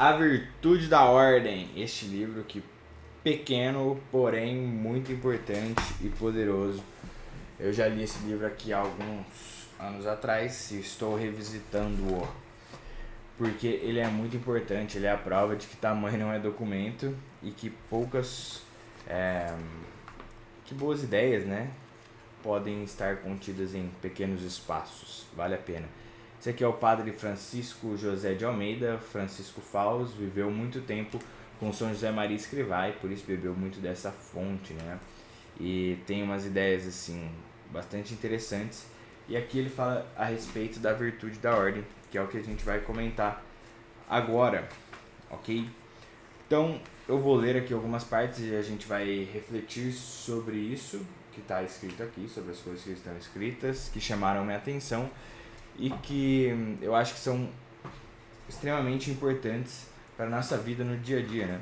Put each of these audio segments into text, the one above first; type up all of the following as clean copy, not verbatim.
A Virtude da Ordem, este livro que pequeno, porém muito importante e poderoso. Eu já li esse livro aqui há alguns anos atrás e estou revisitando-o, porque ele é muito importante, ele é a prova de que tamanho não é documento e que que boas ideias, né, podem estar contidas em pequenos espaços. Vale a pena. Esse aqui é o padre Francisco José de Almeida, Francisco Faus, viveu muito tempo com São José Maria Escrivá, por isso bebeu muito dessa fonte, né? E tem umas ideias assim bastante interessantes. E aqui ele fala a respeito da virtude da ordem, que é o que a gente vai comentar agora, ok? Então eu vou ler aqui algumas partes e a gente vai refletir sobre isso que está escrito aqui, sobre as coisas que estão escritas, que chamaram minha atenção e que eu acho que são extremamente importantes para a nossa vida no dia a dia, né?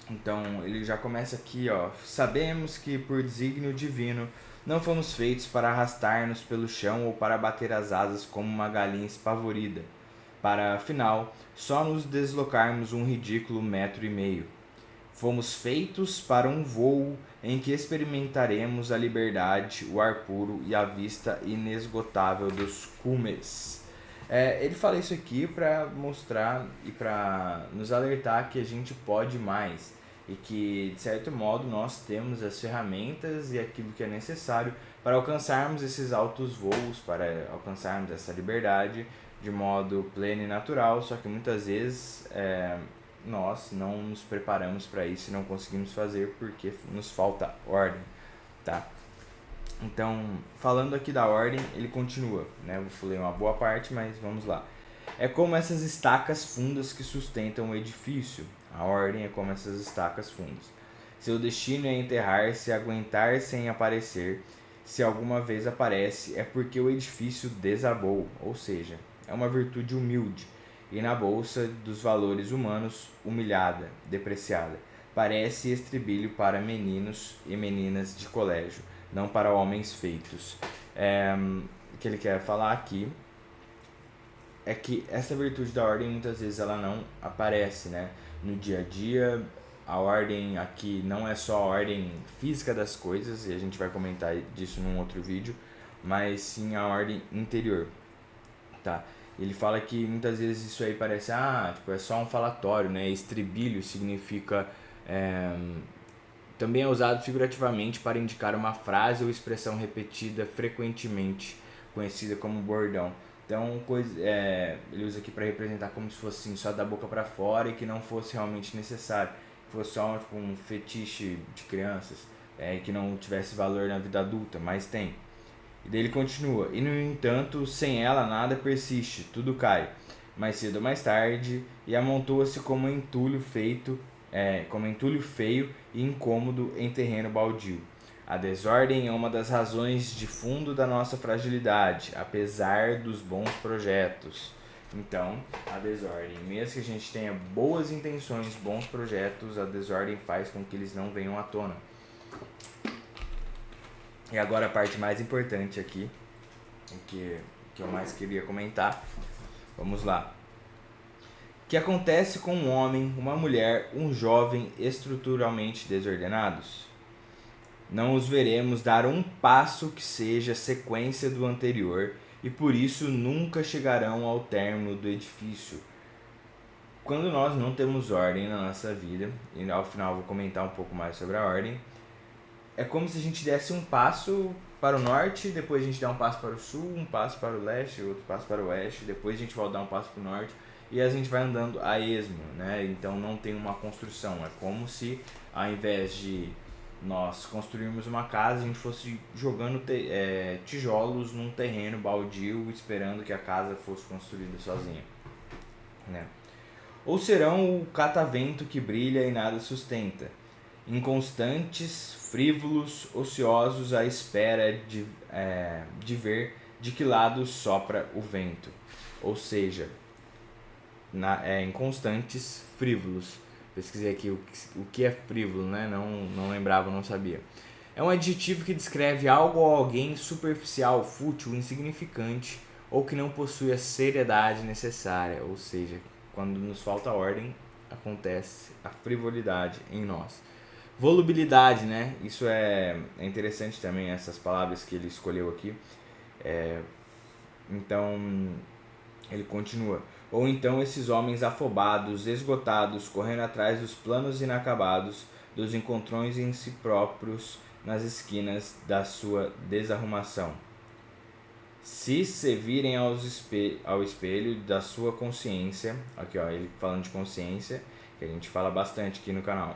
Então ele já começa aqui, ó. Sabemos que por desígnio divino não fomos feitos para arrastar-nos pelo chão ou para bater as asas como uma galinha espavorida, para afinal só nos deslocarmos um ridículo 1,5 m. Fomos feitos para um voo em que experimentaremos a liberdade, o ar puro e a vista inesgotável dos cumes. Ele fala isso aqui para mostrar e para nos alertar que a gente pode mais e que, de certo modo, nós temos as ferramentas e aquilo que é necessário para alcançarmos esses altos voos, para alcançarmos essa liberdade de modo pleno e natural, só que muitas vezes nós não nos preparamos para isso e não conseguimos fazer porque nos falta ordem, tá? Então, falando aqui da ordem, ele continua, né? Eu falei uma boa parte, mas vamos lá. É como essas estacas fundas que sustentam o edifício. A ordem é como essas estacas fundas. Seu destino é enterrar-se e aguentar sem aparecer. Se alguma vez aparece, é porque o edifício desabou, ou seja, é uma virtude humilde e na bolsa dos valores humanos, humilhada, depreciada. Parece estribilho para meninos e meninas de colégio, não para homens feitos. O que ele quer falar aqui é que essa virtude da ordem muitas vezes ela não aparece, né, no dia a dia. A ordem aqui não é só a ordem física das coisas, e a gente vai comentar disso num outro vídeo, mas sim a ordem interior, tá? Ele fala que muitas vezes isso aí parece, tipo, é só um falatório, né? Estribilho significa também é usado figurativamente para indicar uma frase ou expressão repetida frequentemente, conhecida como bordão. Então, ele usa aqui para representar como se fosse assim, só da boca para fora e que não fosse realmente necessário, que fosse só tipo, um fetiche de crianças, que não tivesse valor na vida adulta, mas tem. E daí ele continua, e no entanto, sem ela nada persiste, tudo cai, mais cedo ou mais tarde, e amontoa-se como entulho feio e incômodo em terreno baldio. A desordem é uma das razões de fundo da nossa fragilidade, apesar dos bons projetos. Então, a desordem, mesmo que a gente tenha boas intenções, bons projetos, a desordem faz com que eles não venham à tona. E agora a parte mais importante aqui, que eu mais queria comentar. Vamos lá. O que acontece com um homem, uma mulher, um jovem estruturalmente desordenados? Não os veremos dar um passo que seja sequência do anterior e por isso nunca chegarão ao término do edifício. Quando nós não temos ordem na nossa vida, e ao final eu vou comentar um pouco mais sobre a ordem, é como se a gente desse um passo para o norte, depois a gente dá um passo para o sul, um passo para o leste, outro passo para o oeste, depois a gente volta a dar um passo para o norte e a gente vai andando a esmo, né? Então não tem uma construção, é como se ao invés de nós construirmos uma casa, a gente fosse jogando tijolos num terreno baldio, esperando que a casa fosse construída sozinha, né? Ou serão o catavento que brilha e nada sustenta, inconstantes, frívolos, ociosos à espera de ver de que lado sopra o vento. Ou seja, inconstantes, frívolos. Pesquisei aqui o que é frívolo, né? Não lembrava, não sabia. É um adjetivo que descreve algo ou alguém superficial, fútil, insignificante ou que não possui a seriedade necessária, ou seja, Quando nos falta ordem, acontece a frivolidade em nós. Volubilidade, né? Isso é interessante também, essas palavras que ele escolheu aqui. Então, ele continua. Ou então esses homens afobados, esgotados, correndo atrás dos planos inacabados, dos encontrões em si próprios, nas esquinas da sua desarrumação. Se servirem ao espelho da sua consciência, aqui ó, ele falando de consciência, que a gente fala bastante aqui no canal,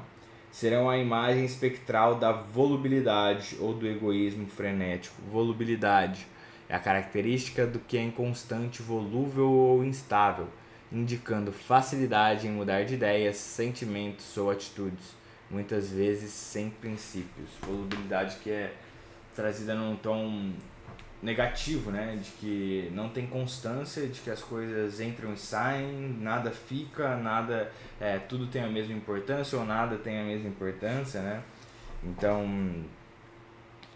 serão a imagem espectral da volubilidade ou do egoísmo frenético. Volubilidade é a característica do que é inconstante, volúvel ou instável, indicando facilidade em mudar de ideias, sentimentos ou atitudes, muitas vezes sem princípios. Volubilidade que é trazida num tom negativo, né? De que não tem constância, de que as coisas entram e saem, nada fica, nada, tudo tem a mesma importância ou nada tem a mesma importância, né? Então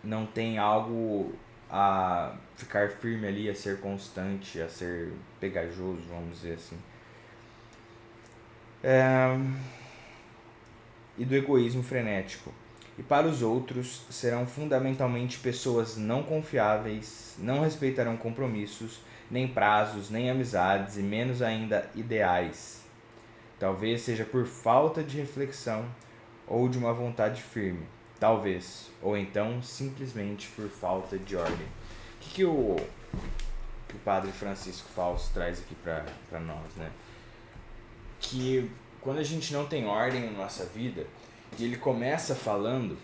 não tem algo a ficar firme ali, a ser constante, a ser pegajoso, vamos dizer assim. E do egoísmo frenético. E para os outros, serão fundamentalmente pessoas não confiáveis, não respeitarão compromissos, nem prazos, nem amizades, e menos ainda ideais. Talvez seja por falta de reflexão ou de uma vontade firme. Talvez. Ou então, simplesmente por falta de ordem. O que o Padre Francisco Fausto traz aqui para nós, né? Que quando a gente não tem ordem na nossa vida, e ele começa falando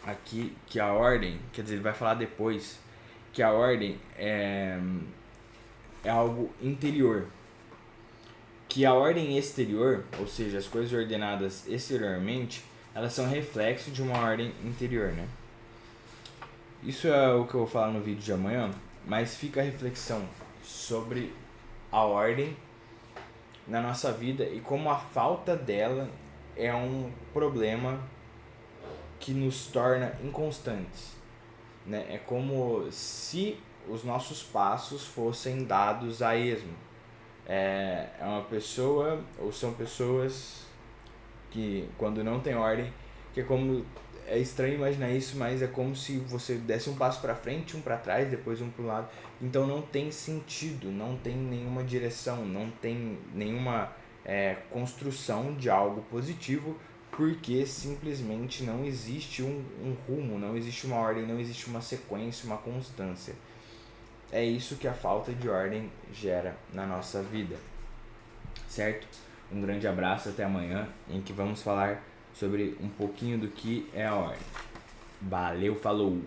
aqui que a ordem, quer dizer, ele vai falar depois, que a ordem é algo interior. Que a ordem exterior, ou seja, as coisas ordenadas exteriormente, elas são reflexo de uma ordem interior, né? Isso é o que eu vou falar no vídeo de amanhã, mas fica a reflexão sobre a ordem na nossa vida e como a falta dela é um problema que nos torna inconstantes, né? É como se os nossos passos fossem dados a esmo. É uma pessoa, ou são pessoas que quando não tem ordem, que é como, é estranho imaginar isso, mas é como se você desse um passo para frente, um para trás, depois um para o lado. Então não tem sentido, não tem nenhuma direção, não tem nenhuma construção de algo positivo, porque simplesmente não existe um rumo, não existe uma ordem, não existe uma sequência, uma constância. É isso que a falta de ordem gera na nossa vida, certo? Um grande abraço, até amanhã, em que vamos falar sobre um pouquinho do que é a ordem. Valeu, falou!